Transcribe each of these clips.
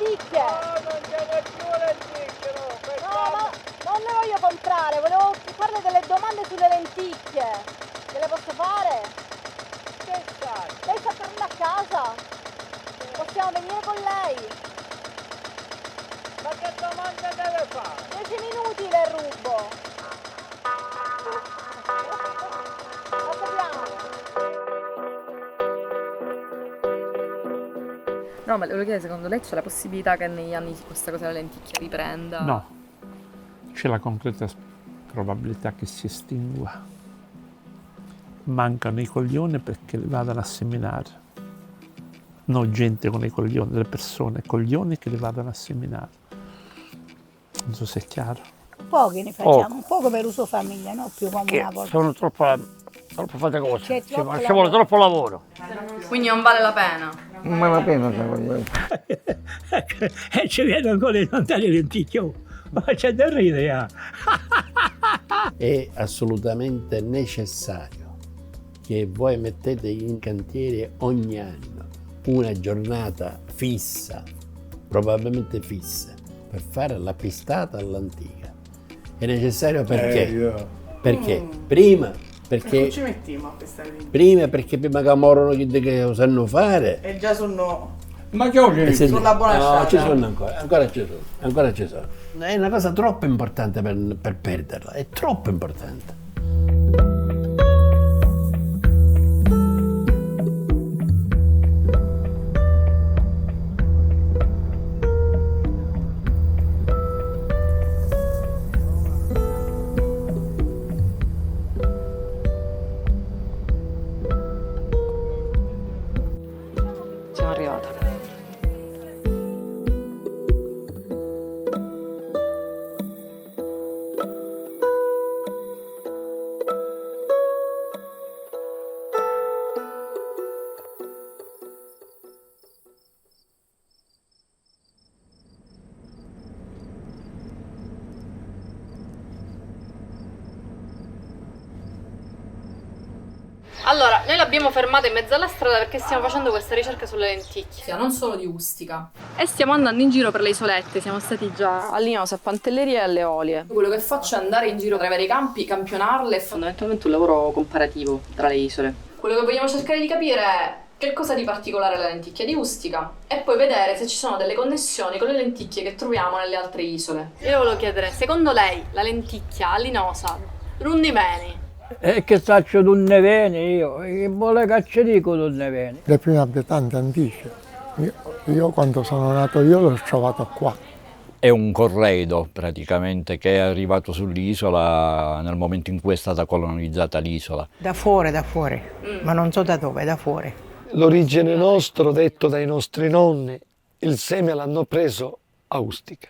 lenticchie! No, non ce ne più lenticchie, no! No, ma non le voglio comprare, volevo farle delle domande sulle lenticchie. Gliele posso fare? Che sai? Lei sta tornando a casa? Possiamo venire con lei? Ma che domande deve fare? 10 minuti le rubo. La proviamo. No, ma le volevo chiedere, secondo lei c'è la possibilità che negli anni questa cosa della lenticchia riprenda? No, c'è la concreta probabilità che si estingua. Mancano i coglioni perché li vadano a seminare. Non gente con i coglioni, le persone coglioni che li vadano a seminare. Non so se è chiaro. Pochi ne facciamo, poco per uso famiglia, no più come una volta. Sono troppo faticosi, C'è troppo ci vuole troppo lavoro. Quindi non vale la pena? Non vale la pena, secondo me. E ci vedo ancora i lontani lenticchie, ma c'è da ridere. È assolutamente necessario che voi mettete in cantiere ogni anno una giornata fissa, probabilmente fissa, per fare la pistata all'antica. È necessario perché? Perché? Prima perché ci mettiamo a questa prima perché prima che morono chi che lo sanno fare. e già sono Ma che oggi sulla buona No, strada. ci sono ancora ci sono. È una cosa troppo importante per perderla, è troppo importante. Siamo arrivati. Allora, noi l'abbiamo fermata in mezzo alla strada perché stiamo facendo questa ricerca sulle lenticchie, non solo di Ustica. E stiamo andando in giro per le isolette, siamo stati già a Linosa, a Pantelleria e alle Olie. Quello che faccio è andare in giro tra i vari campi, campionarle e fondamentalmente un lavoro comparativo tra le isole. Quello che vogliamo cercare di capire è che cosa di particolare è la lenticchia di Ustica e poi vedere se ci sono delle connessioni con le lenticchie che troviamo nelle altre isole. Io volevo chiedere, secondo lei la lenticchia a Linosa, Rundimeni, E che saccio d'un nevene io, che vuole che ci dico d'un nevene? Le prime abitanti antiche. Io quando sono nato io l'ho trovato qua. È un corredo praticamente che è arrivato sull'isola nel momento in cui è stata colonizzata l'isola. Da fuori, ma non so da dove, da fuori. L'origine nostro, detto dai nostri nonni, il seme l'hanno preso a Ustica.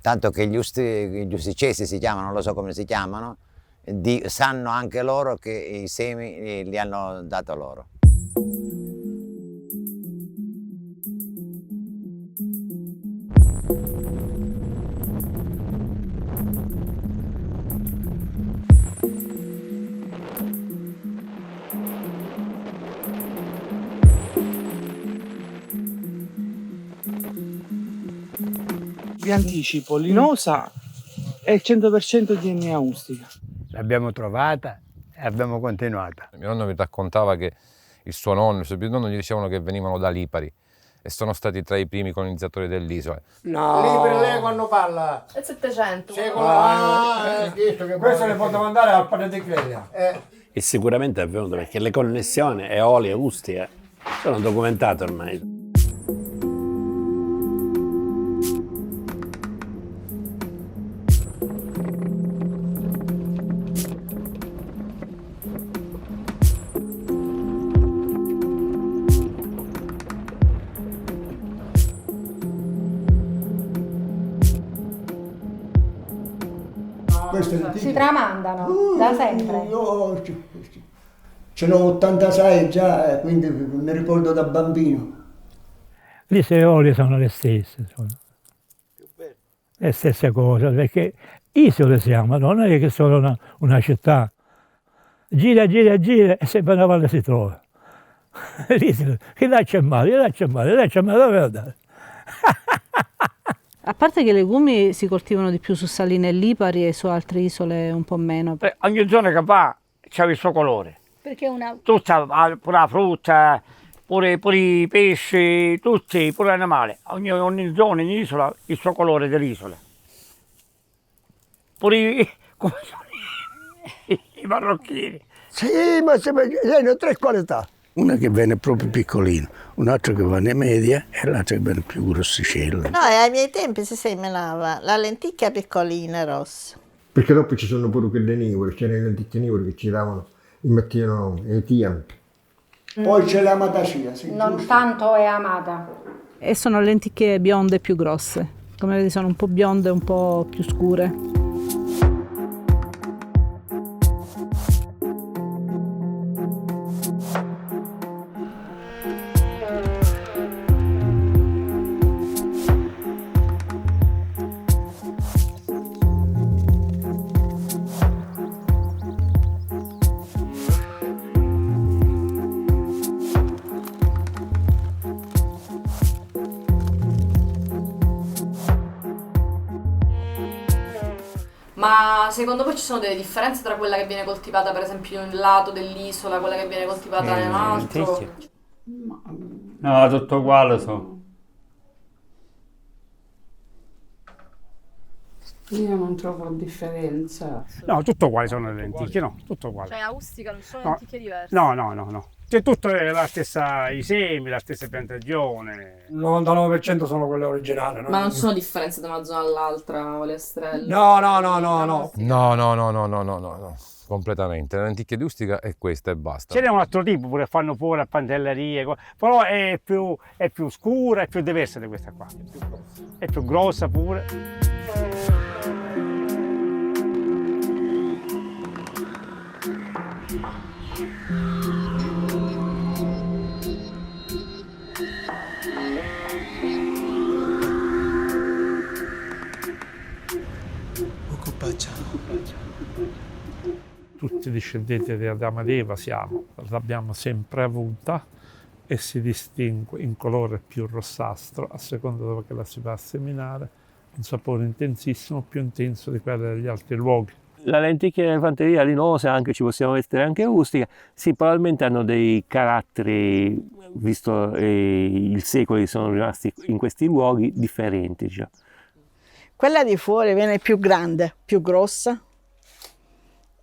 Tanto che gli usticesi si chiamano, non lo so come si chiamano, sanno anche loro che i semi li hanno dato loro. Vi anticipo, Linosa è il 100% DNA Ustica. L'abbiamo trovata e abbiamo continuato. Mio nonno mi raccontava che il suo nonno e il suo bisnonno gli dicevano che venivano da Lipari e sono stati tra i primi colonizzatori dell'isola. No! Lipari lei quando parla? è 700. Questo le potevo andare al pane di Clelia. E sicuramente è avvenuto perché le connessioni Eolia e Ustica sono documentate ormai. Si tramandano da sempre. Io ce n'ho 86 già, quindi mi ricordo da bambino. Le Olie sono le stesse, insomma. Le stesse cose, perché isole siamo, non è che sono una città. Gira e sempre una valle si trova. L'isola, che là c'è male, dove andare? A parte che i legumi si coltivano di più su Saline e Lipari e su altre isole un po' meno. Ogni zona che va c'ha il suo colore. Perché una... Tutta, pure la frutta, pure i pesci, tutti, pure gli animali. Ogni zona, ogni isola, il suo colore dell'isola. Pure i marocchini. Sì, ma hanno tre qualità. Una che viene proprio piccolina, un'altra che va nelle medie e l'altra che viene più grossicella. No, ai miei tempi si seminava la lenticchia piccolina rossa. Perché dopo ci sono pure quelle nivore, c'erano le lenticchie nivore che ci davano, li mettevano nei tiampi. Poi c'è l'amatacia, sì. Non giusto. tanto è amata. E sono lenticchie bionde più grosse. Come vedi sono un po' bionde e un po' più scure. Ma secondo voi ci sono delle differenze tra quella che viene coltivata per esempio in un lato dell'isola, quella che viene coltivata in un altro? No, tutto uguale sono. Io non trovo differenza. No, tutto uguale sono le lenticchie, no, tutto uguale. Cioè a Ustica non sono No. lenticchie diverse? No. C'è tutto la stessa, i semi, la stessa piantagione. Il 99% sono quelle originali. Ma non sono differenze da una zona all'altra, Olestrello? No. No, completamente. La lenticchia di Ustica è questa e basta. Ce n'è un altro tipo pure, fanno fuori a pantellerie, però è più scura, è più diversa di questa qua. È più grossa pure. Tutti discendenti di Adamo ed Eva l'abbiamo sempre avuta e si distingue in colore più rossastro a seconda dove che la si va a seminare, un sapore intensissimo, più intenso di quello degli altri luoghi. La lenticchia di fanteria linosa, anche ci possiamo mettere anche Ustica, sì, probabilmente hanno dei caratteri, visto i secoli sono rimasti in questi luoghi, differenti già. Quella di fuori viene più grande, più grossa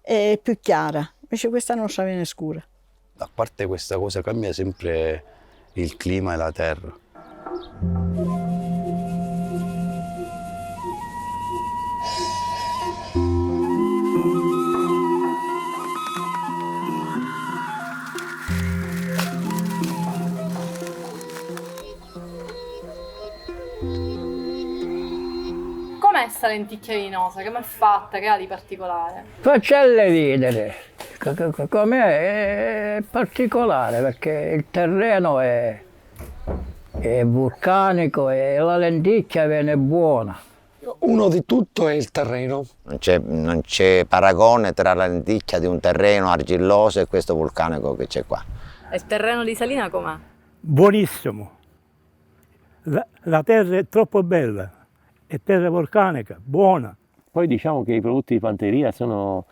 e più chiara, invece questa nostra viene scura. A parte questa cosa cambia sempre il clima e la terra. Com'è sta lenticchia linosa? Come è fatta? Che ha di particolare? Faccelle ridere, com'è? È particolare perché il terreno è vulcanico e la lenticchia viene buona. Uno di tutto è il terreno. Non c'è paragone tra la lenticchia di un terreno argilloso e questo vulcanico che c'è qua. E il terreno di Salina com'è? Buonissimo. La terra è troppo bella, è terra vulcanica, buona. Poi diciamo che i prodotti di fanteria sono,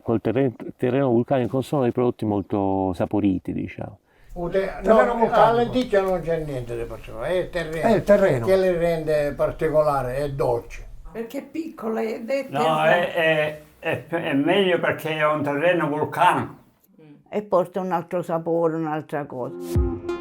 col terreno vulcanico, sono dei prodotti molto saporiti, diciamo. La lenticchia non c'è niente di particolare, è il terreno. Che le rende particolare, è dolce. Perché è piccola ed è No, è meglio perché è un terreno vulcanico. E porta un altro sapore, un'altra cosa.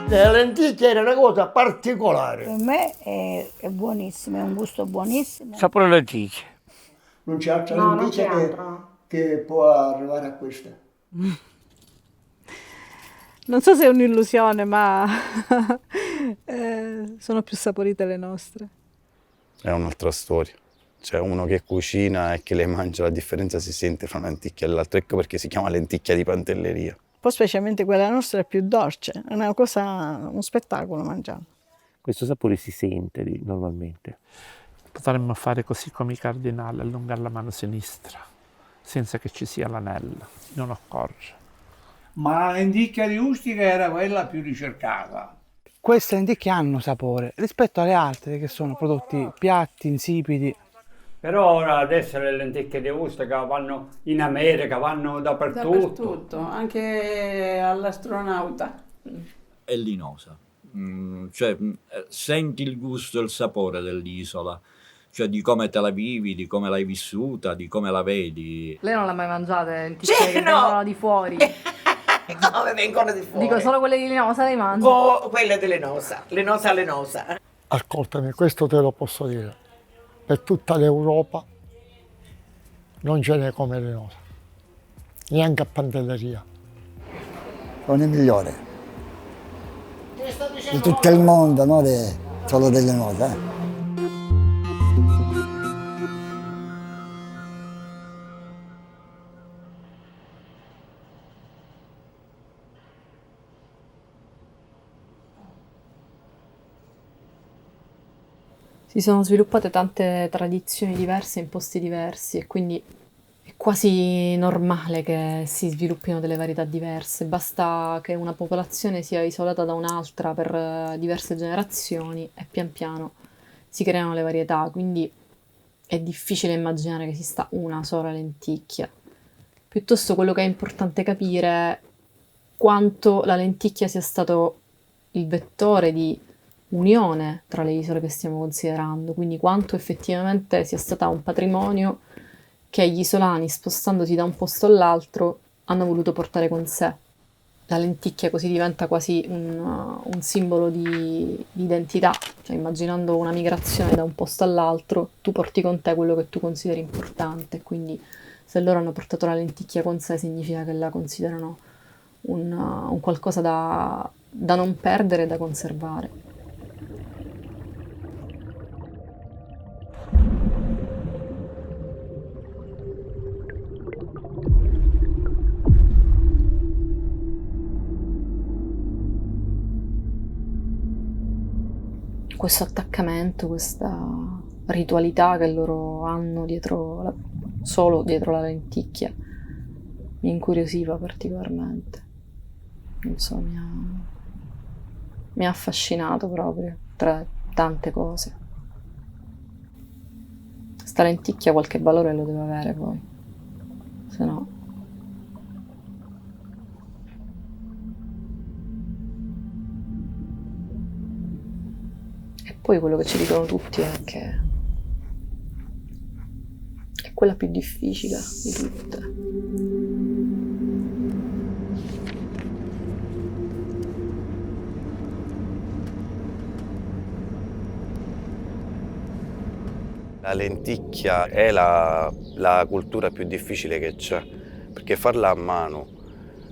Le lenticchie era una cosa particolare. Per me è buonissimo, è un gusto buonissimo. Sapore lenticchie. Non c'è altra lenticchia che può arrivare a questa. Non so se è un'illusione, ma sono più saporite le nostre. È un'altra storia. C'è uno che cucina e che le mangia, la differenza si sente fra una lenticchia e l'altra. Ecco perché si chiama lenticchia di pantelleria. Poi specialmente quella nostra è più dolce, è una cosa, uno spettacolo mangiarla. Questo sapore si sente normalmente. Potremmo fare così come i cardinali, allungare la mano sinistra, senza che ci sia l'anello, non occorre. Ma la lenticchia di Ustica era quella più ricercata. Queste lenticchie hanno sapore rispetto alle altre che sono prodotti piatti, insipidi. Però ora adesso le lenticchie di Ustica vanno in America, vanno dappertutto. Dappertutto, anche all'astronauta. È linosa, cioè senti il gusto e il sapore dell'isola, cioè di come te la vivi, di come l'hai vissuta, di come la vedi. Lei non l'ha mai mangiata le lenticchie che vengono di fuori? Come vengono di fuori? Dico solo quelle di Linosa le mangi? Quelle di Lenosa, Lenosa. Ascoltami, questo te lo posso dire. Per tutta l'Europa non ce n'è come Linosa, neanche a Pantelleria. Sono i migliori di tutto il mondo, non solo di Linosa. Si sono sviluppate tante tradizioni diverse in posti diversi e quindi è quasi normale che si sviluppino delle varietà diverse. Basta che una popolazione sia isolata da un'altra per diverse generazioni e pian piano si creano le varietà, quindi è difficile immaginare che esista una sola lenticchia. Piuttosto quello che è importante capire è quanto la lenticchia sia stato il vettore di unione tra le isole che stiamo considerando, quindi quanto effettivamente sia stata un patrimonio che gli isolani, spostandosi da un posto all'altro, hanno voluto portare con sé. La lenticchia così diventa quasi un simbolo di identità, cioè immaginando una migrazione da un posto all'altro, tu porti con te quello che tu consideri importante, quindi se loro hanno portato la lenticchia con sé significa che la considerano un qualcosa da non perdere e da conservare. Questo attaccamento, questa ritualità che loro hanno solo dietro la lenticchia mi incuriosiva particolarmente. Non so, mi ha affascinato proprio, tra tante cose. Sta lenticchia qualche valore lo deve avere poi, se no. E poi quello che ci dicono tutti è che è quella più difficile di tutte. La lenticchia è la cultura più difficile che c'è, perché farla a mano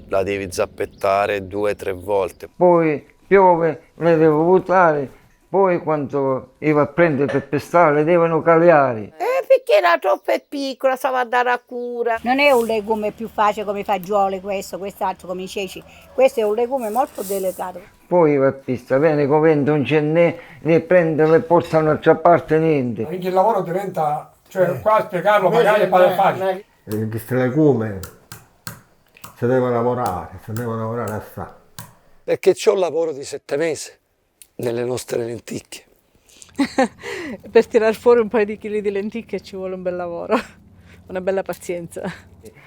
la devi zappettare 2 o 3 volte. Poi piove, le devo buttare, poi quando va a prendere per pestare le devono cagliare. Perché era troppo piccola, stava a dare a cura. Non è un legume più facile come i fagioli quest'altro come i ceci. Questo è un legume molto delicato. Poi va a pista, viene covendo un cennè, ne prende e porta da un'altra parte niente. Anche il lavoro diventa, cioè qua a spiegarlo magari è facile. Questo legume si deve lavorare assai. Perché c'ho un lavoro di 7 mesi nelle nostre lenticchie. Per tirar fuori un paio di chili di lenticchie ci vuole un bel lavoro, una bella pazienza.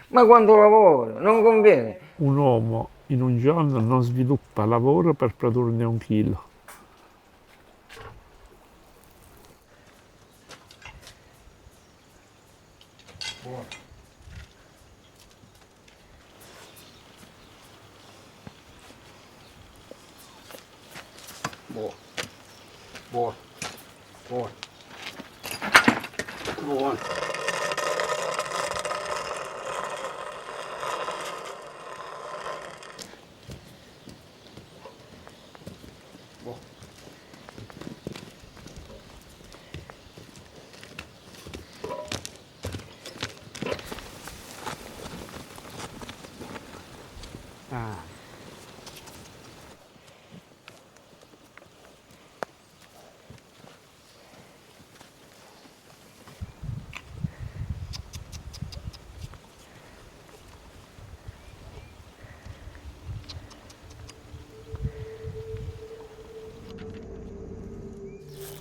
Ma quando lavoro? Non conviene. Un uomo in un giorno non sviluppa lavoro per produrne 1 chilo. Buono. Buono. Buono. Buono. Buono. Ah.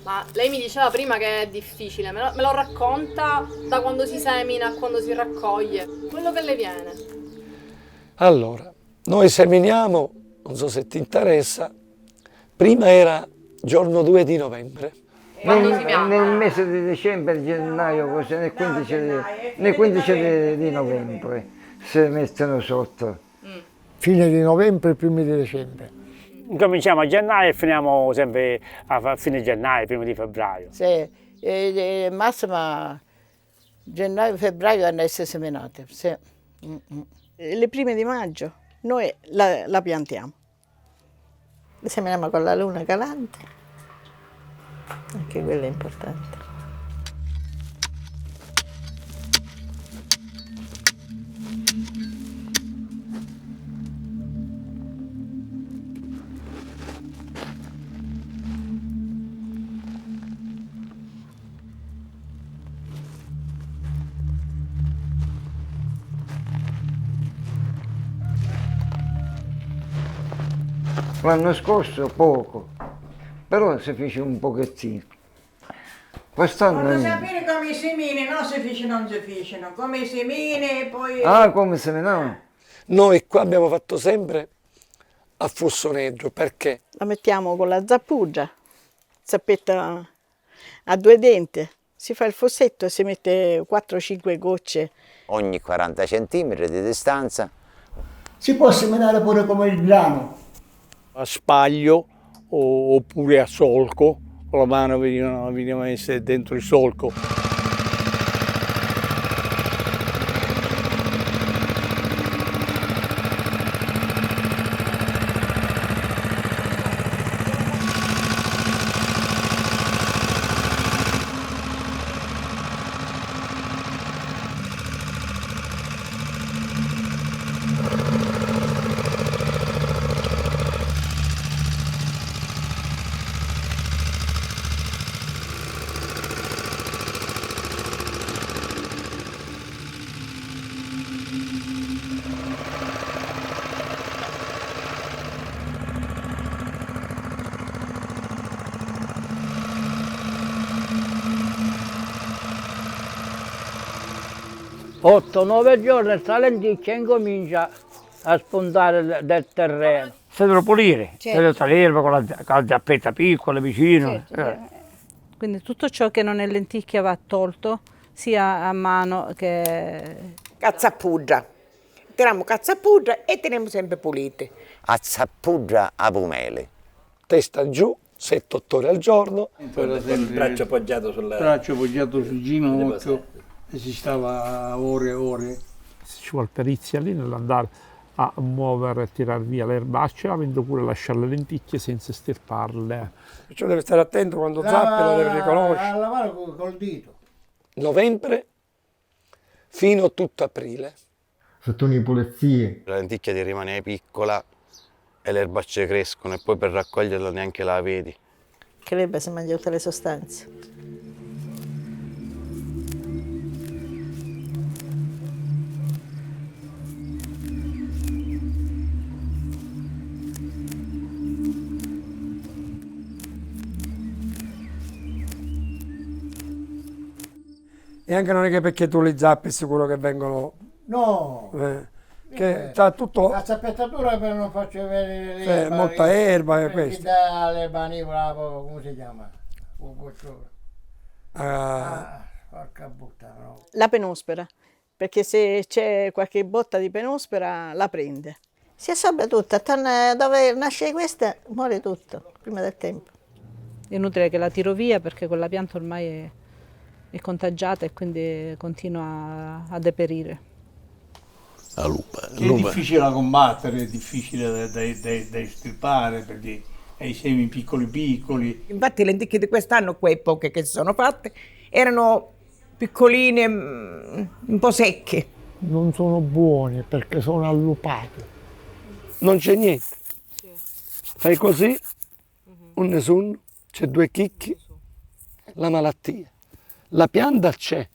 Ma lei mi diceva prima che è difficile, me lo racconta da quando si semina a quando si raccoglie, quello che le viene. Allora, noi seminiamo, non so se ti interessa, prima era giorno 2 di novembre. Nel mese di dicembre, gennaio, così, nel 15 di novembre si mettono sotto. Fine di novembre, primi di dicembre. Cominciamo a gennaio e finiamo sempre a fine gennaio, primo di febbraio. Sì, massimo gennaio, febbraio hanno essere seminate. Sì. Le prime di maggio noi la piantiamo. Le seminiamo con la luna calante, anche quello è importante. L'anno scorso poco, però si fece un pochettino. Quest'anno... Quando sapere come i semini, non si fecino, come i semini poi... Ah, come seminano? Noi qua abbiamo fatto sempre a fussoneggio, perché? La mettiamo con la zappuggia, zappetta a 2 denti, si fa il fossetto e si mette 4-5 gocce. Ogni 40 centimetri di distanza. Si può seminare pure come il grano. A spaglio oppure a solco, con la mano veniva messa dentro il solco. Otto, 9 giorni sta lenticchia incomincia a spuntare del terreno. Si devono pulire, si Certo. deve togliere l'erba con la zappetta piccola vicino. Quindi tutto ciò che non è lenticchia va tolto, sia a mano che... Cazzapuggia. Tiriamo cazzapuggia e teniamo sempre pulite. A zappuggia a pomele. Testa giù, 7-8 ore al giorno. Il braccio appoggiato sul ginocchio e si stava ore e ore. Ci vuole perizia lì nell'andare a muovere e tirare via le erbacce, avendo pure lasciare le lenticchie senza estirparle. Perciò deve stare attento quando zappa, lo deve riconoscere. A lavare col dito. Novembre fino a tutto aprile. Sotto le pulizie. La lenticchia ti rimane piccola e le erbacce crescono e poi per raccoglierla neanche la vedi. Che l'erba si mangia tutte le sostanze. E anche non è che perché tu li zappi è sicuro che vengono... No. Che c'ha tutto... La zappettatura per non farci vedere l'erba. molta erba e per questo. chi dà l'erba nivola, come si chiama? Porca puttana. No. La penospera, perché se c'è qualche botta di penospera la prende. Si assorbia tutta, dove nasce questa muore tutto, prima del tempo. È inutile che la tiro via perché quella pianta ormai è contagiata e quindi continua a deperire. La lupa. È difficile da combattere, è difficile da estirpare perché ha i semi piccoli. Infatti le lenticchie di quest'anno, quelle poche che si sono fatte, erano piccoline, un po' secche. Non sono buoni perché sono allupati. Non c'è niente. Fai così, nessuno, c'è 2 chicchi, la malattia. La pianta c'è,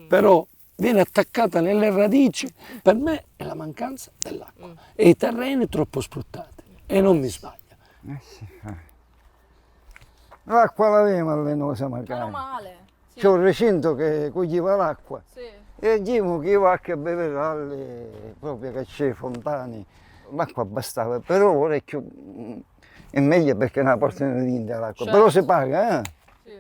però viene attaccata nelle radici. Per me è la mancanza dell'acqua e i terreni troppo sfruttati. E non mi sbaglio. L'acqua la avevamo allenosa magari. Meno male. Sì. C'è un recinto che coglieva l'acqua. Sì. E andiamo chi va a bere alle, proprio che c'è fontane. L'acqua bastava, però ora è meglio perché non la portano dentro l'acqua. Certo. Però si paga, eh? Sì.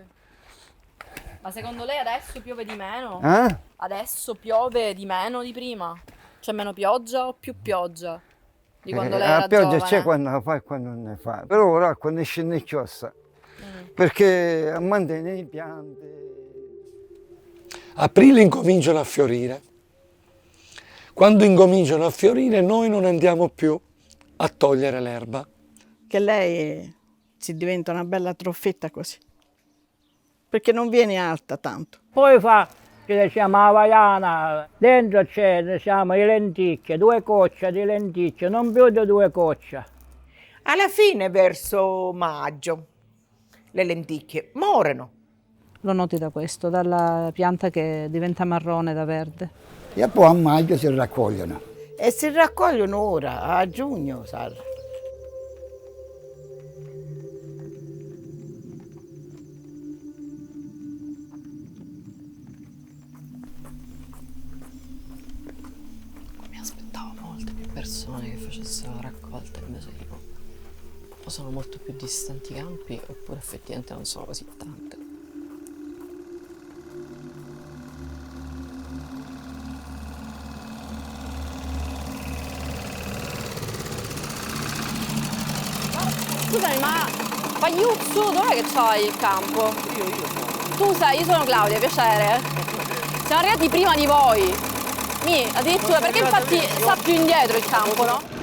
Ma secondo lei adesso piove di meno? Eh? Adesso piove di meno di prima? C'è meno pioggia o più pioggia di quando lei la era pioggia giovane? c'è quando la fa e quando non ne fa. Però l'acqua ne scende ciossa. Perché a mantenere le piante. Aprile incominciano a fiorire. Quando incominciano a fiorire noi non andiamo più a togliere l'erba. Che lei si diventa una bella troffetta così, perché non viene alta tanto. Poi fa, che diciamo, la vaiana, dentro c'è, diciamo, le lenticchie, 2 cocce di lenticchie, non più di 2 cocce. Alla fine, verso maggio, le lenticchie muoiono. Lo noti da questo, dalla pianta che diventa marrone da verde. E poi a maggio si raccogliono. E si raccogliono ora, a giugno, Sara. Mi aspettavo molte più persone che facessero la raccolta, invece dico, o sono molto più distanti i campi, oppure effettivamente non sono così tante. Scusami, ma Pagliuzzo, dov'è che c'hai il campo? Io sono Claudia, piacere. Siamo arrivati prima di voi. Addirittura, perché infatti sta più indietro il campo, no?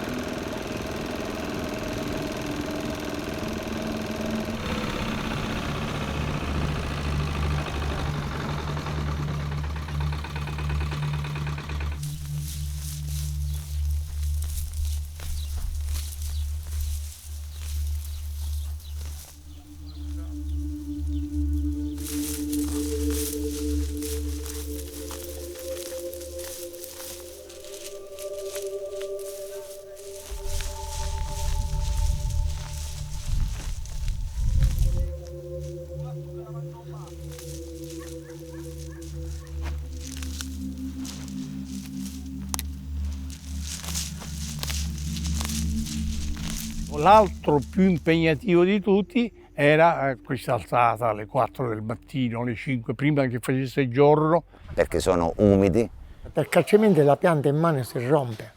L'altro più impegnativo di tutti era questa alzata alle 4 del mattino, alle 5, prima che facesse il giorno. Perché sono umidi. Perché altrimenti la pianta in mano si rompe,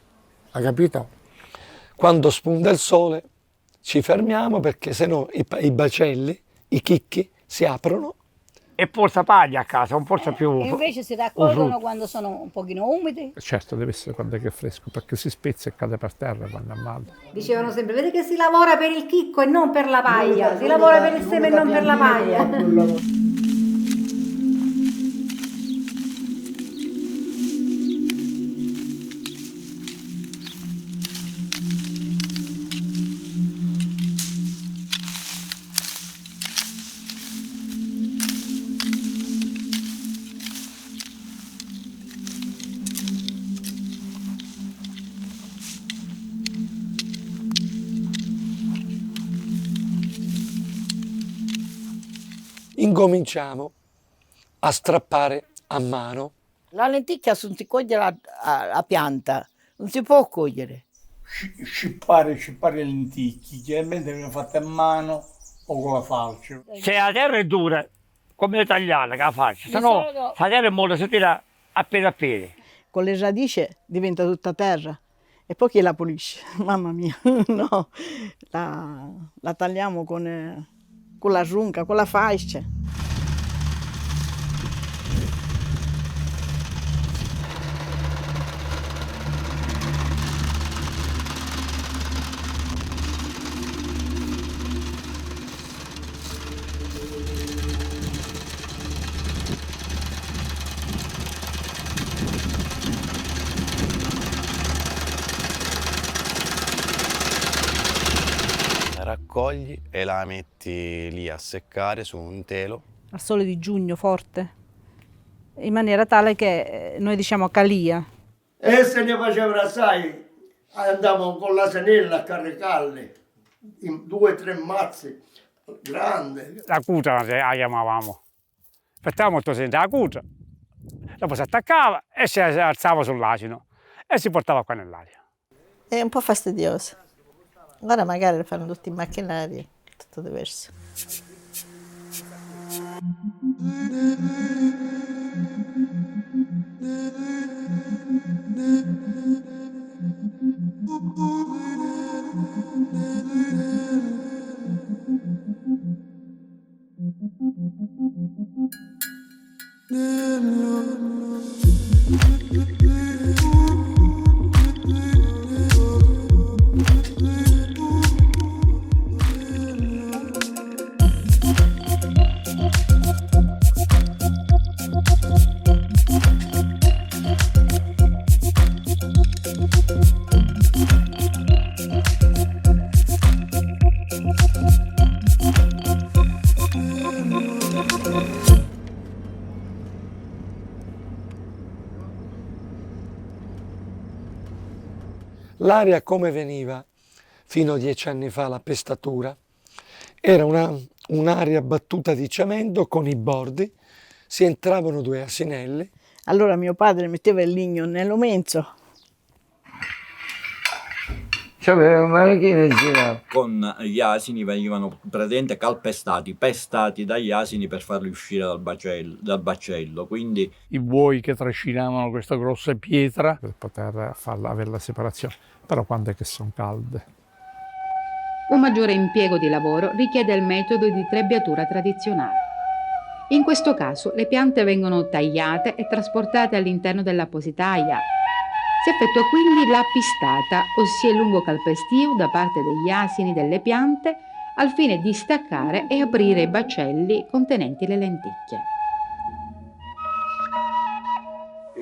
hai capito? Quando spunta il sole ci fermiamo perché sennò i bacelli, i chicchi si aprono. E porta paglia a casa, non porta più. E invece si raccolgono quando sono un pochino umidi. Certo, deve essere quando è fresco, perché si spezza e cade per terra quando è male. Dicevano sempre, vedi che si lavora per il chicco e non per la paglia, si lavora per il seme e non per la paglia. Incominciamo a strappare a mano. La lenticchia se non si coglie la pianta, non si può cogliere. Scippare le lenticchie, generalmente vengono fatte a mano o con la falce. Se la terra è dura, come le tagliate che la faccio, se no la terra è molto, si tira appena appena. Con le radici diventa tutta terra e poi chi la pulisce? Mamma mia, no, la tagliamo con la giunca, con la fascia. Raccogli e la metti lì a seccare su un telo. Al sole di giugno forte, in maniera tale che noi diciamo calia. E se ne facevano assai, andavamo con la senella a caricarle in 2 o 3 mazzi Grande. La cuta la chiamavamo. Aspettava molto semplice, la cuta, dopo si attaccava e si alzava sull'asino e si portava qua nell'aria. È un po' fastidioso. Ora magari lo fanno tutti in macchinari, è tutto diverso. L'aria come veniva fino a 10 anni fa la pestatura? Era un'aria battuta di cemento con i bordi, si entravano 2 asinelli. Allora mio padre metteva il ligno nell'omenzo. C'aveva un manichino e girava. Con gli asini venivano praticamente calpestati, pestati dagli asini per farli uscire dal baccello. Quindi i buoi che trascinavano questa grossa pietra per poter avere la separazione, però quando è che sono calde. Un maggiore impiego di lavoro richiede il metodo di trebbiatura tradizionale. In questo caso le piante vengono tagliate e trasportate all'interno dell'appositaia. Si effettua quindi la pistata, ossia il lungo calpestio da parte degli asini delle piante al fine di staccare e aprire i baccelli contenenti le lenticchie.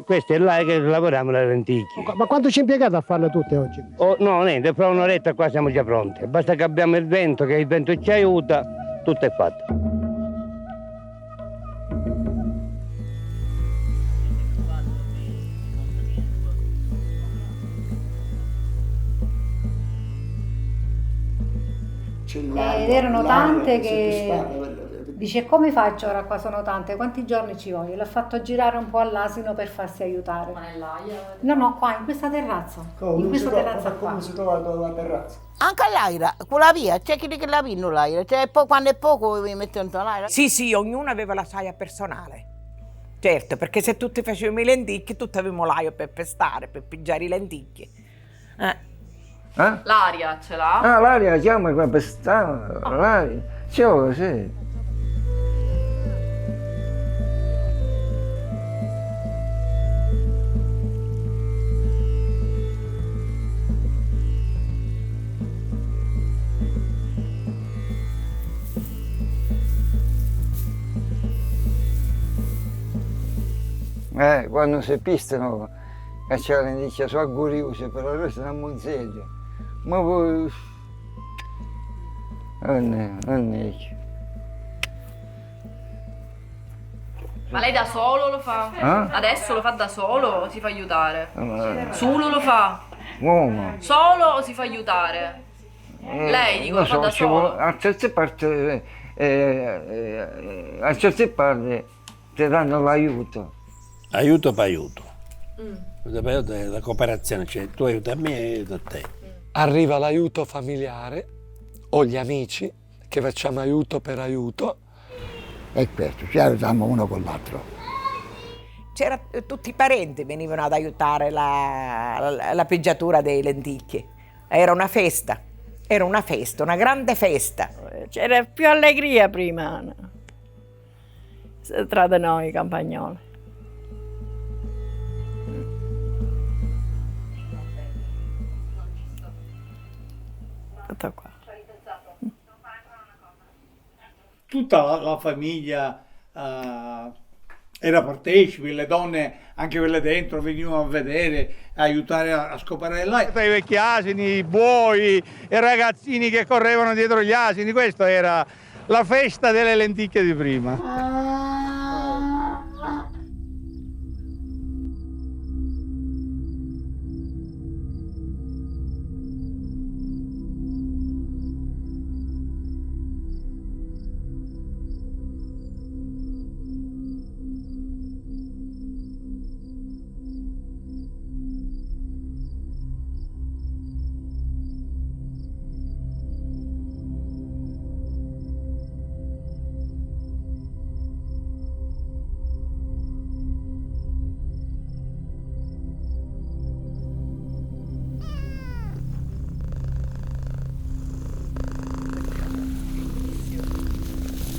Questo è là che lavoriamo le lenticchie. Ma quanto ci è impiegato a farle tutte oggi? Oh, no, niente, fra un'oretta qua siamo già pronti. Basta che abbiamo il vento, che il vento ci aiuta, tutto è fatto. Ed erano tante che dice come faccio ora qua sono tante, quanti giorni ci voglio? L'ho fatto girare un po' all'asino per farsi aiutare. Ma nell'aia? No, qua in questa terrazza. In questa terrazza qua. Come si trova la terrazza? Anche all'aria, con la via, c'è chi che la vinno l'aria, cioè poi quando è poco mi mettono l'aria. Sì, ognuno aveva la saia personale. Certo, perché se tutti facevamo i lenticchie, tutti avevamo l'aia per pestare, per pigiare i lenticchie. L'aria ce l'ha? Ah, l'aria chiama qua per stare, l'aria. Sì. Quando si pistano, c'è la lenticchia su auguriose, però adesso non monzeggia. Ma poi... Non è. Ma lei da solo lo fa? Adesso lo fa da solo o si fa aiutare? Solo lo fa? Come? Solo o si fa aiutare? Lei dico lo fa da solo? A certe parti ti danno l'aiuto. Aiuto per aiuto. La cooperazione, cioè tu aiuti a me e aiuto a te. Arriva l'aiuto familiare o gli amici che facciamo aiuto per aiuto. E questo, ci aiutiamo uno con l'altro. Tutti i parenti venivano ad aiutare la pigiatura delle lenticchie. Era una festa, una grande festa. C'era più allegria prima tra di noi campagnoli. Tutto qua. Tutta la famiglia era partecipe, le donne, anche quelle dentro, venivano a vedere, a aiutare a scopare l'aia. I vecchi asini, i buoi, i ragazzini che correvano dietro gli asini, questa era la festa delle lenticchie di prima.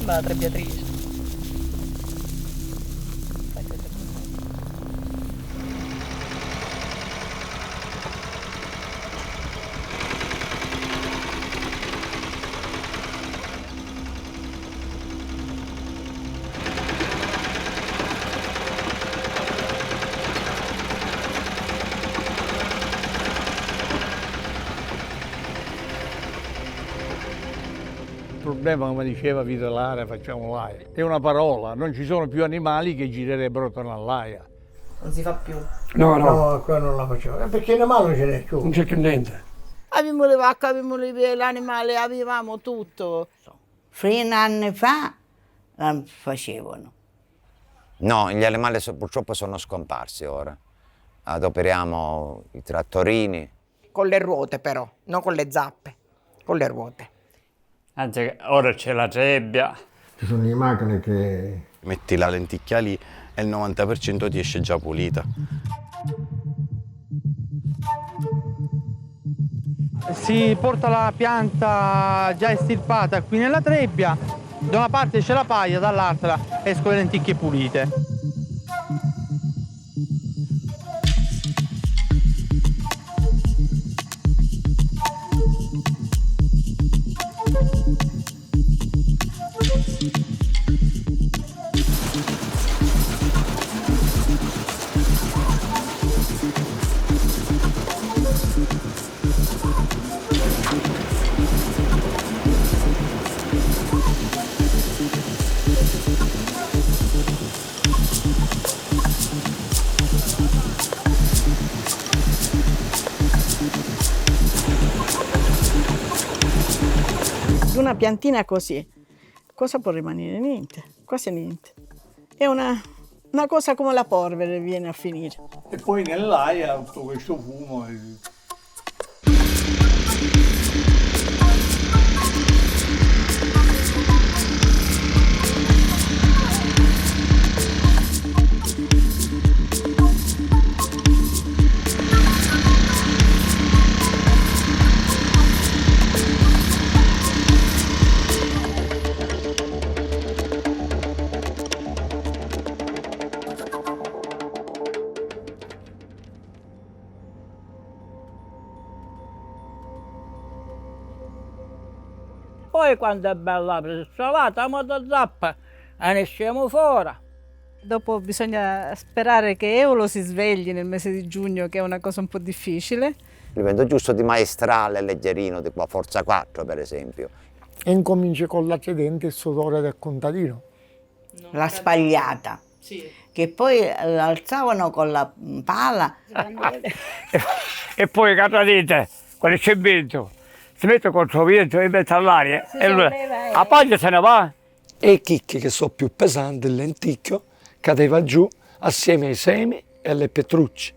Sembra la trebbiatrice. Il problema, come diceva Vito Lara, facciamo l'AIA, è una parola, non ci sono più animali che girerebbero attorno all'AIA. Non si fa più. No, qua non la facciamo, perché in mano non ce n'è più. Non c'è più niente. Avevamo le vacche, avevamo l'animale, avevamo tutto. Fino a anni fa la facevano. No, gli animali purtroppo sono scomparsi ora. Adoperiamo i trattorini. Con le ruote però, non con le zappe, con le ruote. Anzi, ora c'è la trebbia. Ci sono le macchine che... Metti la lenticchia lì e il 90% ti esce già pulita. Si porta la pianta già estirpata qui nella trebbia, da una parte c'è la paglia, dall'altra escono le lenticchie pulite. Una piantina così, cosa può rimanere? Niente, quasi niente. È una cosa come la polvere viene a finire. E poi nell'aria tutto questo fumo. Poi quando è bella salata, la motozappa, ne usciamo fuori. Dopo bisogna sperare che Eolo si svegli nel mese di giugno, che è una cosa un po' difficile. Divento giusto di maestrale leggerino, di qua Forza 4 per esempio. E incominci con la tridente il sudore del contadino. La spagliata, Sì. che poi l'alzavano con la pala. E poi catadite, quando c'è vento, si mette contro il vento in mezzo all'aria e la paglia se ne va. E i chicchi che sono più pesanti, il lenticchio, cadeva giù assieme ai semi e alle petrucce.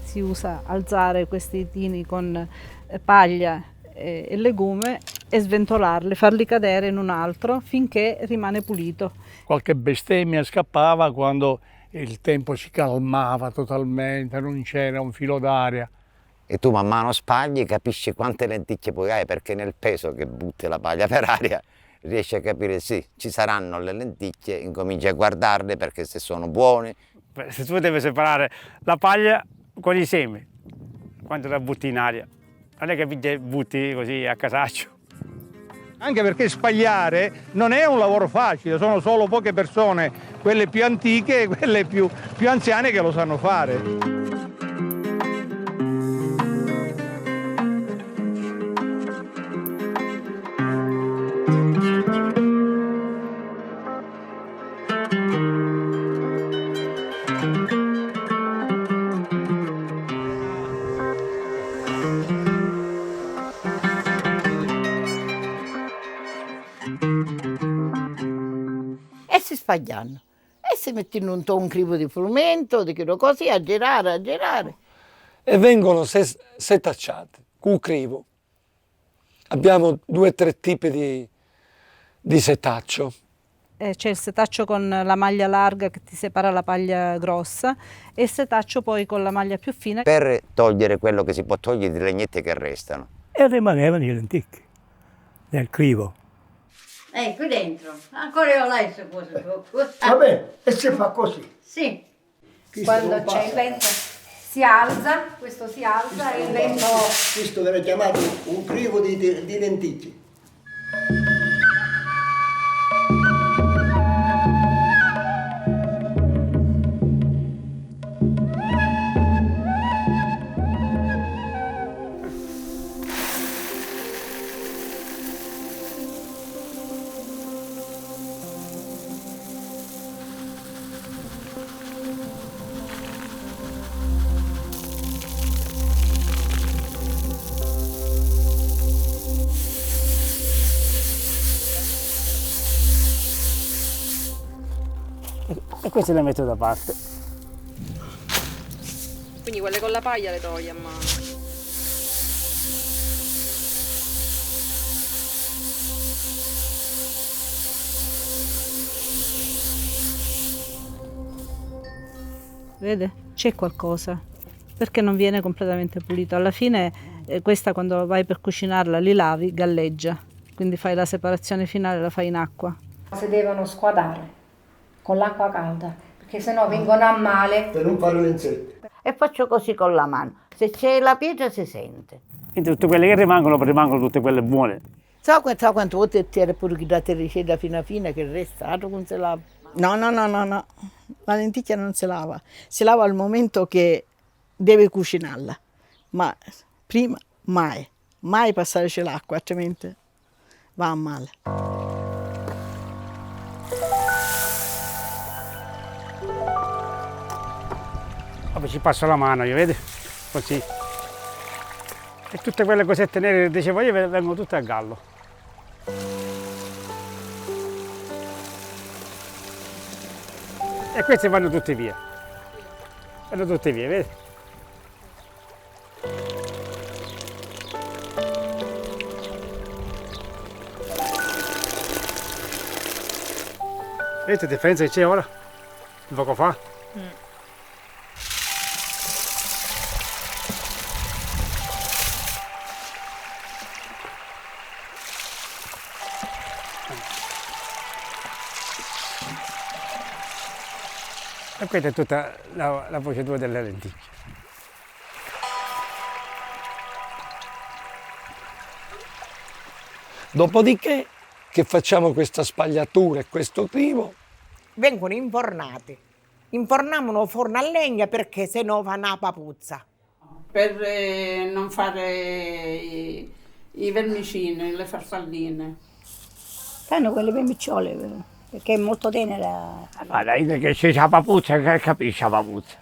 Si usa alzare questi tini con paglia e legume e sventolarli, farli cadere in un altro finché rimane pulito. Qualche bestemmia scappava quando il tempo si calmava totalmente, non c'era un filo d'aria. E tu man mano spagli capisci quante lenticchie poi hai, perché nel peso che butti la paglia per aria riesci a capire sì, ci saranno le lenticchie, incominci a guardarle perché se sono buone. Se tu devi separare la paglia con i semi, quando la butti in aria, non è che butti così a casaccio. Anche perché spagliare non è un lavoro facile, sono solo poche persone, quelle più antiche e quelle più anziane che lo sanno fare. spagliando. E si mette in un crivo di frumento, di quello così, a girare, a girare. E vengono setacciate, con crivo. Abbiamo 2 o 3 tipi di setaccio. C'è il setaccio con la maglia larga che ti separa la paglia grossa e il setaccio poi con la maglia più fine. Per togliere quello che si può togliere di legnette che restano. E rimanevano le lenticchie nel crivo. Qui dentro, ancora io là se fosse Va bene, e si fa così. Sì, quando c'è il vento si alza, questo si alza e il vento... Questo viene chiamato un crivo di lenticchie. E queste le metto da parte. Quindi quelle con la paglia le togli a mano. Vede? C'è qualcosa. Perché non viene completamente pulito. Alla fine questa quando vai per cucinarla li lavi, galleggia. Quindi fai la separazione finale, la fai in acqua. Si devono squadare con l'acqua calda, perché sennò vengono a male. Per non fare l'insetto. E faccio così con la mano. Se c'è la pietra si sente. E tutte quelle che rimangono tutte quelle buone. So quante volte ti era pure che da te ricetta fino fine che resta, altro non si lava. No. La lenticchia non si lava. Si lava al momento che deve cucinarla. Ma prima mai passarci l'acqua, altrimenti va a male. Poi ci passo la mano, io vedi? Così. E tutte quelle cosette nere che dicevo io vengono tutte a gallo. E queste vanno tutte via. Vanno tutte via, vedi? Vedete la differenza che c'è ora? Un poco fa? E questa è tutta la procedura delle lenticchie. Dopodiché che facciamo questa spagliatura e questo crivo. Vengono infornati. Inforniamo un forno a legna perché se no fa una papuzza. Per non fare i vermicini, le farfalline. Fanno quelle vermicciole, perché è molto tenera. Ma dai, che c'è la papuzza, che capisce la papuzza.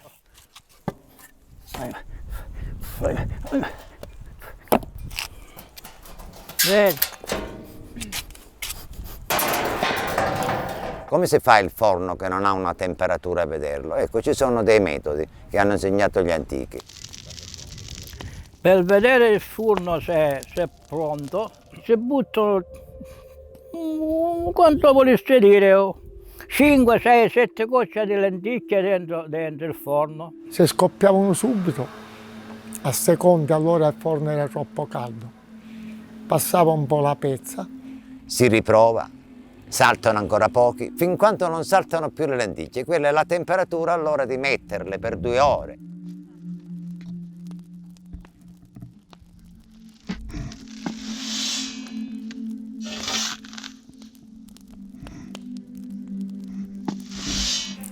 Come si fa il forno che non ha una temperatura a vederlo? Ecco, ci sono dei metodi che hanno insegnato gli antichi. Per vedere il forno se è pronto, si buttano, quanto volesse dire, 5, 6, 7 gocce di lenticchie dentro il forno. Se scoppiavano subito, a seconda allora il forno era troppo caldo. Passava un po' la pezza. Si riprova, saltano ancora pochi, fin quando non saltano più le lenticchie. Quella è la temperatura allora di metterle per 2 ore.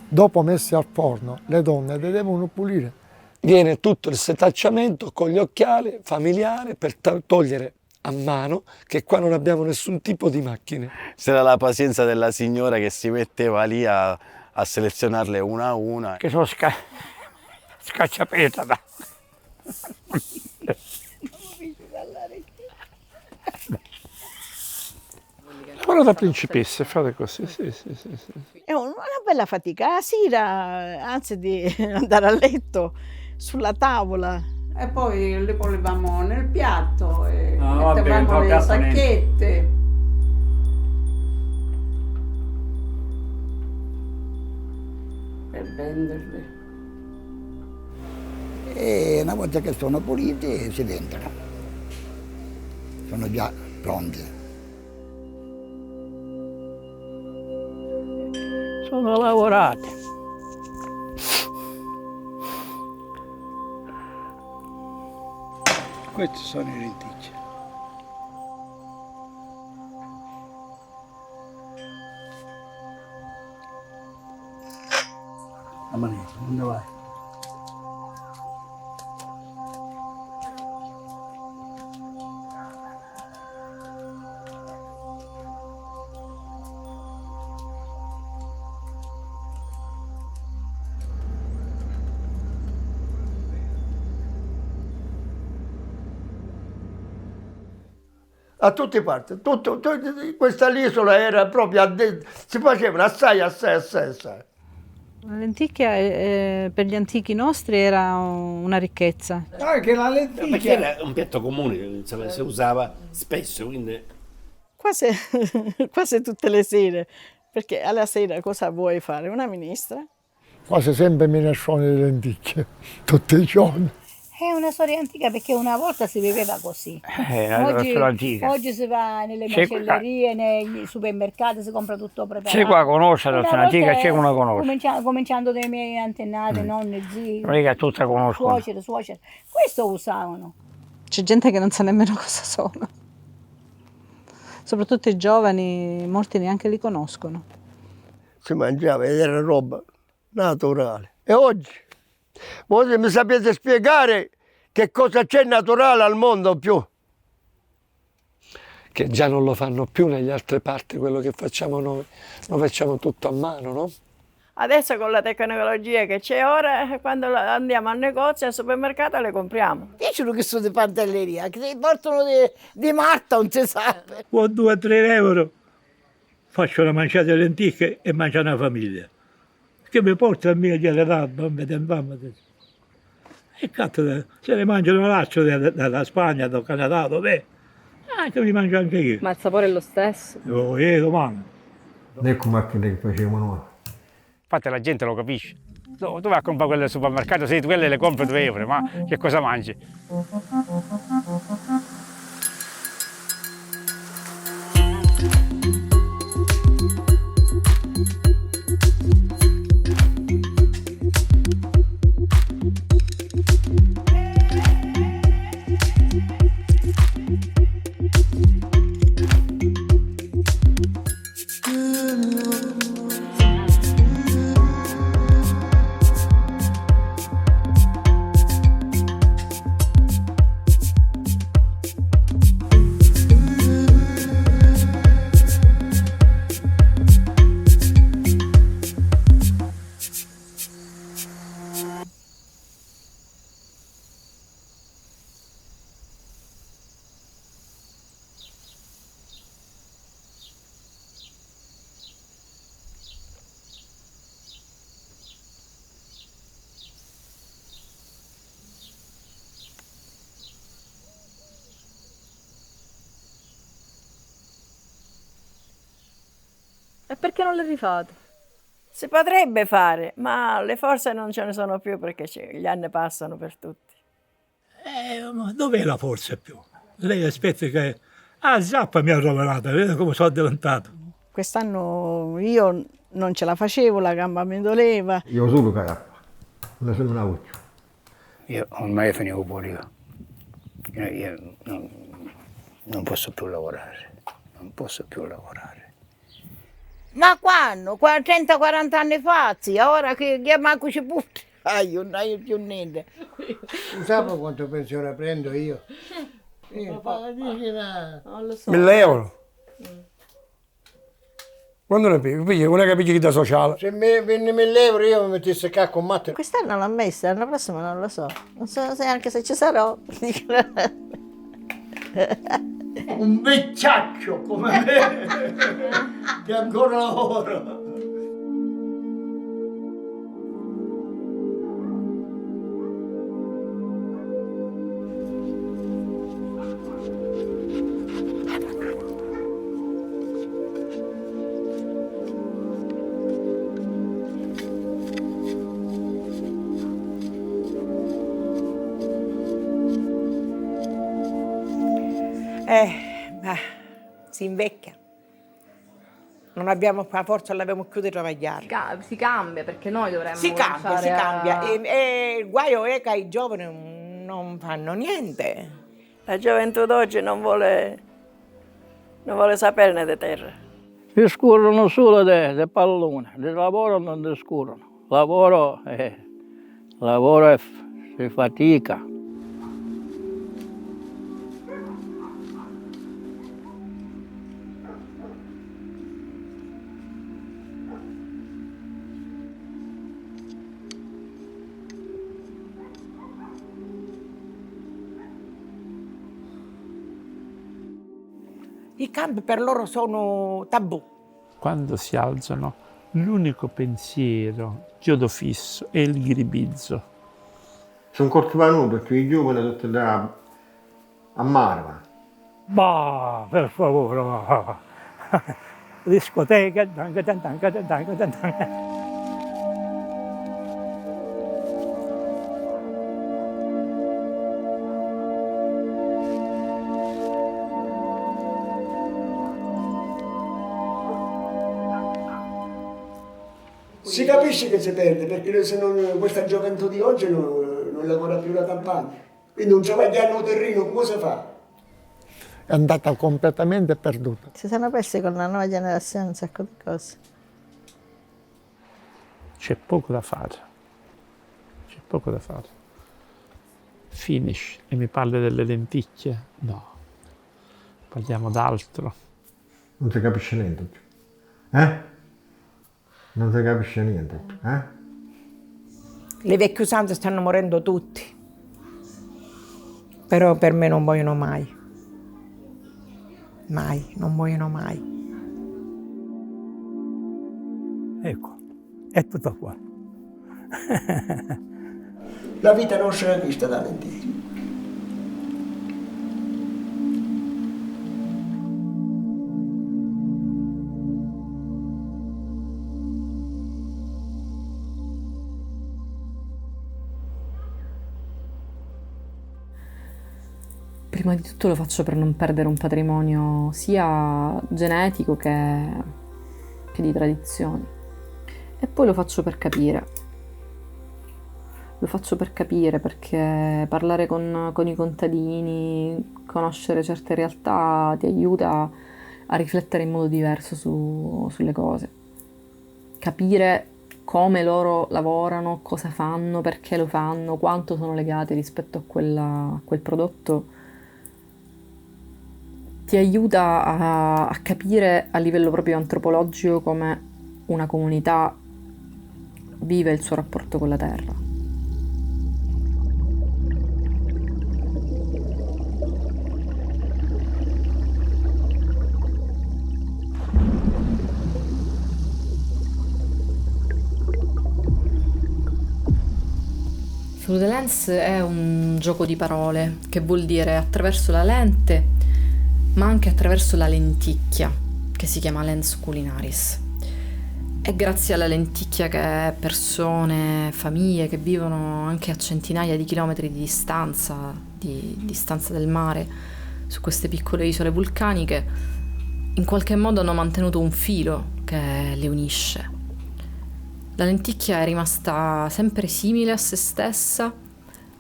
Dopo messe al forno, le donne le devono pulire. Viene tutto il setacciamento con gli occhiali familiare per togliere a mano, che qua non abbiamo nessun tipo di macchine. C'era la pazienza della signora che si metteva lì a selezionarle una a una. Che sono scacciapeta. Ora da principessa, fate così, sì. È una bella fatica. La sera, anzi di andare a letto, sulla tavola. E poi le ponevamo nel piatto e vabbè, mettevamo le sacchette. Per venderle. E una volta che sono puliti si vendono. Sono già pronti. Sono lavorate. Questi sono i lenticchie. La manetta, dove vai? A tutte parti, questa isola era proprio, si facevano assai. La lenticchia per gli antichi nostri era una ricchezza. Anche la lenticchia. Perché era un piatto comune, insomma, si usava spesso, quindi... Quasi tutte le sere, perché alla sera cosa vuoi fare? Una minestra? Quasi sempre minestrone di lenticchie, tutti i giorni. È una storia antica perché una volta si viveva così. Oggi si va nelle macellerie, nei supermercati, si compra tutto preparato. C'è qua conosce la storia antica, c'è una conosce. Cominciando dai miei antenati, nonni, zii, Non è che tutta conoscono. suocere. Questo usavano. C'è gente che non sa nemmeno cosa sono. Soprattutto i giovani, molti neanche li conoscono. Si mangiava ed era roba naturale. E oggi? Voi mi sapete spiegare che cosa c'è naturale al mondo più? Che già non lo fanno più nelle altre parti quello che facciamo noi. Noi facciamo tutto a mano, no? Adesso con la tecnologia che c'è ora, quando andiamo al negozio, al supermercato, le compriamo. Dicono che sono di pantelleria, che ti portano di Marta, non si sa. Con 2-3 euro faccio una manciata di lenticchie e mangio una famiglia. Che mi porta a me gliele danno, non mi. E cazzo, se ne mangiano un laccio dalla Spagna, dal Canada, dov'è? Che mi mangio anche io. Ma il sapore è lo stesso. Domani. Ecco macchine che facevamo noi. Infatti la gente lo capisce. Tu vai a comprare quelle al supermercato, se quelle le compri 2 euro, ma che cosa mangi? E perché non le rifate? Si potrebbe fare, ma le forze non ce ne sono più perché gli anni passano per tutti. Ma dov'è la forza più? Lei aspetta che... Zappa mi ha rovinato, vedi come sono diventato. Quest'anno io non ce la facevo, la gamba mi doleva. Io solo che acqua, non sono una voce. Io ormai finivo fuori. Io non posso più lavorare, non posso più lavorare. Ma quando? 30-40 anni fa, zia, ora che manco ci butti. Non hai più niente. Non sapevo quanto pensione prendo io. Non lo so. 1.000 euro. Quando ne pigli? Una capacità sociale. Se mi venne 1.000 euro io mi mettessi a cacco combattere. Quest'anno l'ho messa, l'anno prossimo non lo so. Non so se anche se ci sarò. un vecchiaccio come me che ancora lavora. Si invecchia. Non abbiamo la forza, l'abbiamo più di travagliare. Si cambia perché noi dovremmo Si cambia. cominciare E il guaio è che i giovani non fanno niente. La gioventù d'oggi non vuole saperne di terra. Si scorrono solo dei palloni, di lavoro non si scorrono. Lavoro si fatica. I campi per loro sono tabù. Quando si alzano, l'unico pensiero, chiodo fisso, è il ghiribizzo. Sono coltivato perché i giovani tutti là a Marva. Bah, per favore. Discoteca, Si capisce che si perde, perché se non, questa gioventù di oggi non lavora più la campagna. Quindi un travagliare un terreno, come si fa? È andata completamente perduta. Si sono persi con la nuova generazione un sacco di cose. C'è poco da fare. C'è poco da fare. Finish e mi parli delle lenticchie? No. Parliamo d'altro. Non si capisce niente più. Non si capisce niente più. Le vecchie usanze stanno morendo tutti. Però per me non muoiono mai. Mai, non muoiono mai. Ecco, è tutto qua. La vita nostra è vista da lenticchie. Prima di tutto lo faccio per non perdere un patrimonio sia genetico che di tradizioni. E poi lo faccio per capire. Lo faccio per capire perché parlare con i contadini, conoscere certe realtà ti aiuta a riflettere in modo diverso sulle cose. Capire come loro lavorano, cosa fanno, perché lo fanno, quanto sono legati rispetto a quel prodotto ti aiuta a capire a livello proprio antropologico come una comunità vive il suo rapporto con la terra. Through the lens è un gioco di parole che vuol dire attraverso la lente ma anche attraverso la lenticchia, che si chiama lens culinaris. È grazie alla lenticchia che persone, famiglie che vivono anche a centinaia di chilometri di distanza del mare, su queste piccole isole vulcaniche, in qualche modo hanno mantenuto un filo che le unisce. La lenticchia è rimasta sempre simile a se stessa,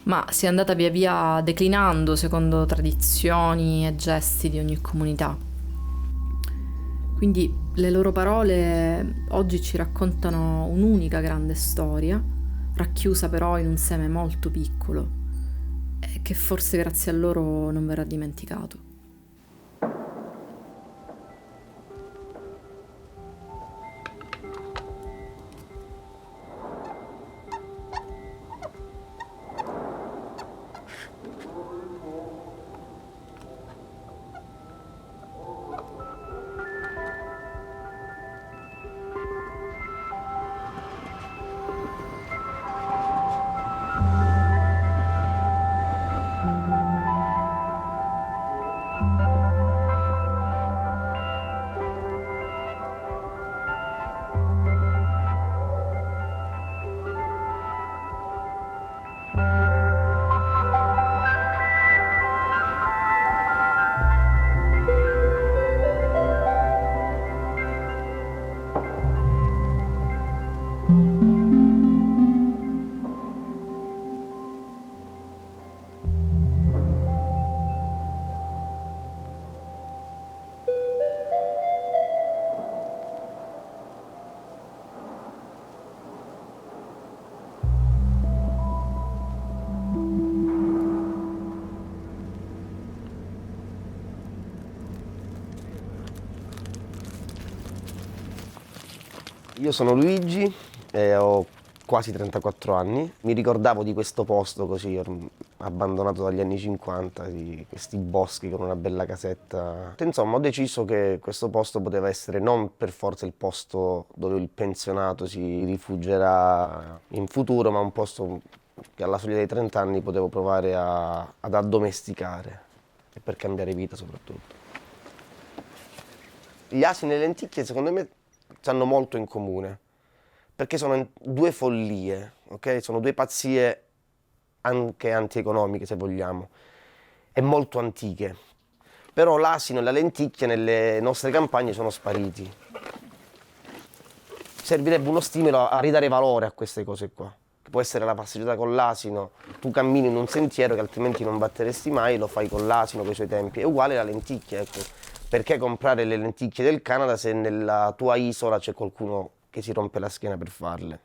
ma si è andata via via declinando secondo tradizioni e gesti di ogni comunità. Quindi le loro parole oggi ci raccontano un'unica grande storia, racchiusa però in un seme molto piccolo, e che forse grazie a loro non verrà dimenticato. Io sono Luigi e ho quasi 34 anni. Mi ricordavo di questo posto così abbandonato dagli anni 50, di questi boschi con una bella casetta. Insomma, ho deciso che questo posto poteva essere non per forza il posto dove il pensionato si rifugierà in futuro, ma un posto che alla soglia dei 30 anni potevo provare ad addomesticare e per cambiare vita soprattutto. Gli asini e le lenticchie secondo me hanno molto in comune, perché sono due follie, ok? Sono due pazzie anche antieconomiche, se vogliamo, e molto antiche. Però l'asino e la lenticchia nelle nostre campagne sono spariti. Servirebbe uno stimolo a ridare valore a queste cose qua. Che può essere la passeggiata con l'asino, tu cammini in un sentiero che altrimenti non batteresti mai, lo fai con l'asino, con i suoi tempi. È uguale la lenticchia, ecco. Perché comprare le lenticchie del Canada se nella tua isola c'è qualcuno che si rompe la schiena per farle?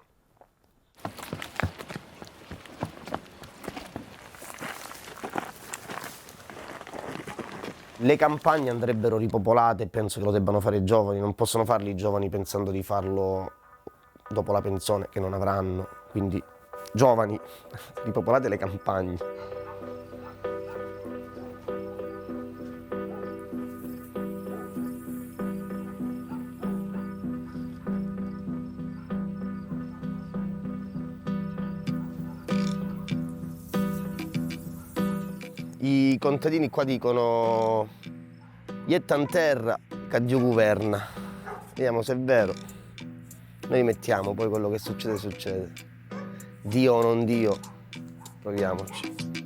Le campagne andrebbero ripopolate e penso che lo debbano fare i giovani, non possono farli i giovani pensando di farlo dopo la pensione che non avranno. Quindi giovani, ripopolate le campagne. I contadini qua dicono "Iettan terra, che Dio governa". Vediamo se è vero. Noi mettiamo, poi quello che succede succede. Dio o non Dio, proviamoci.